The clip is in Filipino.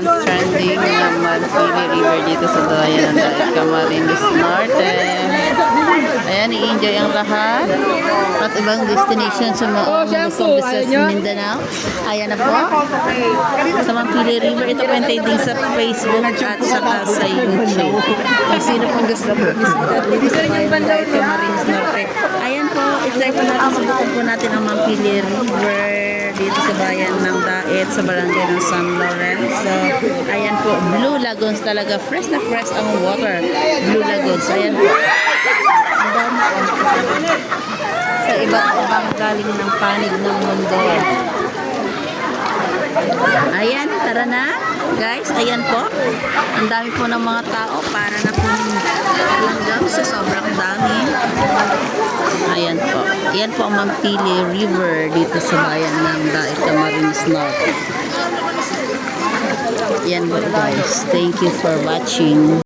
Trending naman Pili River dito sa Dayan ng Camarines Norte. Ayan, i-enjoy ang lahat. At ibang destination sa mga business Mindanao. Ayan na po. Sa Pili River, ito po yung taking sa Facebook at saka sa YouTube. Kung sino pong gusto po dito sa Dayan ng Camarines Norte. Ayan po, i-try po natin, subukan po natin ang Pili River dito sa bayan ng Daet, sa barangay ng San Lorenzo. Ayan po, Blue Lagoons talaga. Fresh na fresh ang water. Blue Lagoons. Ayan po. Ang dami po. Sa iba't ibang galing ng panig ng mundo. Ayan, tara na. Guys, ayan po. Ang dami po ng mga tao para na po langgam sa sobrang dami. Ayan po. Ayan po ang Mampili River dito sa bayan ng Daet, Camarines Norte. Ayan po guys. Thank you for watching.